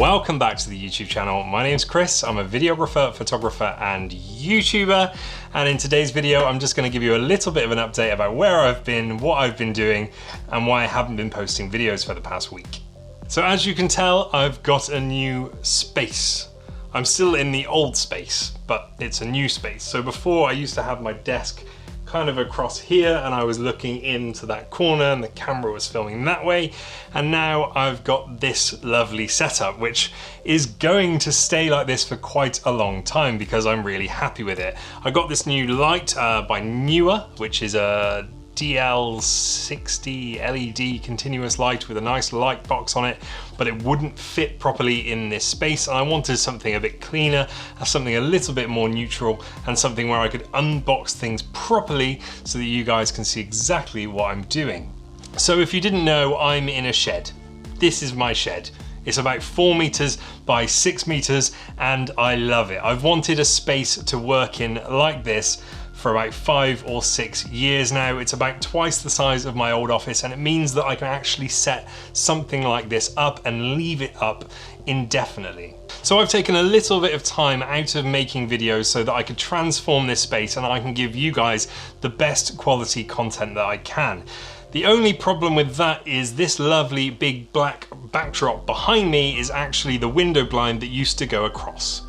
Welcome back to the YouTube channel. My name's Chris. I'm a videographer, photographer, and YouTuber. And in today's video, I'm just going to give you a little bit of an update about where I've been, what I've been doing, and why I haven't been posting videos for the past week. So as you can tell, I've got a new space. I'm still in the old space, but it's a new space. So before, I used to have my desk kind of across here and I was looking into that corner and the camera was filming that way, and now I've got this lovely setup which is going to stay like this for quite a long time because I'm really happy with it. I got this new light by Newer, which is a DL60 LED continuous light with a nice light box on it, but it wouldn't fit properly in this space, and I wanted something a bit cleaner, something a little bit more neutral, and something where I could unbox things properly so that you guys can see exactly what I'm doing. So if you didn't know, I'm in a shed. This is my shed. It's about 4 meters by 6 meters and I love it. I've wanted a space to work in like this for about 5 or 6 years now. It's about twice the size of my old office, and it means that I can actually set something like this up and leave it up indefinitely. So I've taken a little bit of time out of making videos so that I could transform this space and I can give you guys the best quality content that I can. The only problem with that is this lovely big black backdrop behind me is actually the window blind that used to go across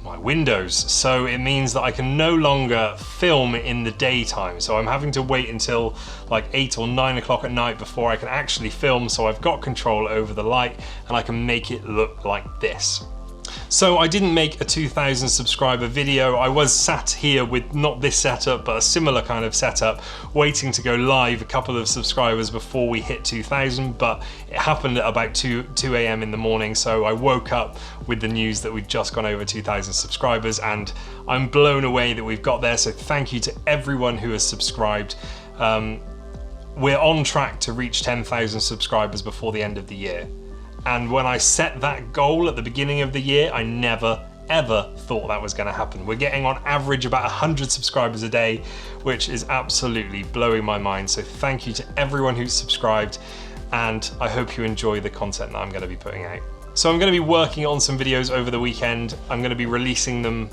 my windows. So it means that I can no longer film in the daytime. So I'm having to wait until like 8 or 9 o'clock at night before I can actually film. So I've got control over the light and I can make it look like this. So I didn't make a 2,000 subscriber video. I was sat here with not this setup, but a similar kind of setup, waiting to go live a couple of subscribers before we hit 2,000, but it happened at about 2 a.m. in the morning. So I woke up with the news that we'd just gone over 2,000 subscribers, and I'm blown away that we've got there. So thank you to everyone who has subscribed. We're on track to reach 10,000 subscribers before the end of the year. And when I set that goal at the beginning of the year, I never, ever thought that was gonna happen. We're getting on average about 100 subscribers a day, which is absolutely blowing my mind. So thank you to everyone who's subscribed, and I hope you enjoy the content that I'm gonna be putting out. So I'm gonna be working on some videos over the weekend. I'm gonna be releasing them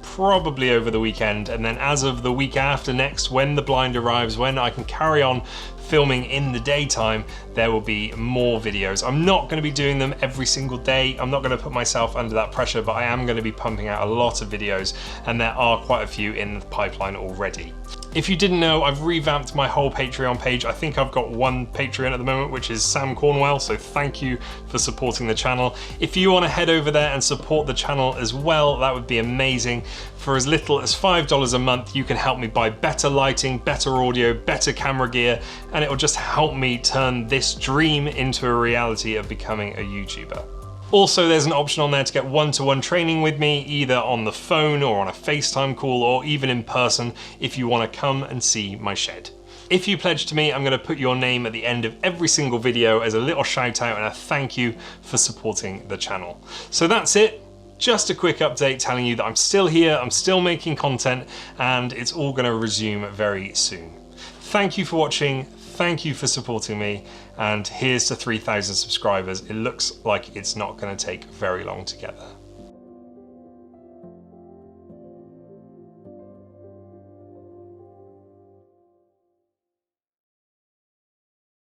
probably over the weekend, and then as of the week after next, when the blind arrives, when I can carry on filming in the daytime, there will be more videos. I'm not going to be doing them every single day. I'm not going to put myself under that pressure, but I am going to be pumping out a lot of videos, and there are quite a few in the pipeline already. If you didn't know, I've revamped my whole Patreon page. I think I've got one Patreon at the moment, which is Sam Cornwell, so thank you for supporting the channel. If you want to head over there and support the channel as well, that would be amazing. For as little as $5 a month, you can help me buy better lighting, better audio, better camera gear, and it will just help me turn this dream into a reality of becoming a YouTuber. Also, there's an option on there to get one-to-one training with me, either on the phone or on a FaceTime call, or even in person if you want to come and see my shed. If you pledge to me, I'm going to put your name at the end of every single video as a little shout out and a thank you for supporting the channel. So that's it. Just a quick update telling you that I'm still here, I'm still making content, and it's all going to resume very soon. Thank you for watching. Thank you for supporting me, and here's to 3,000 subscribers. It looks like it's not going to take very long to get there.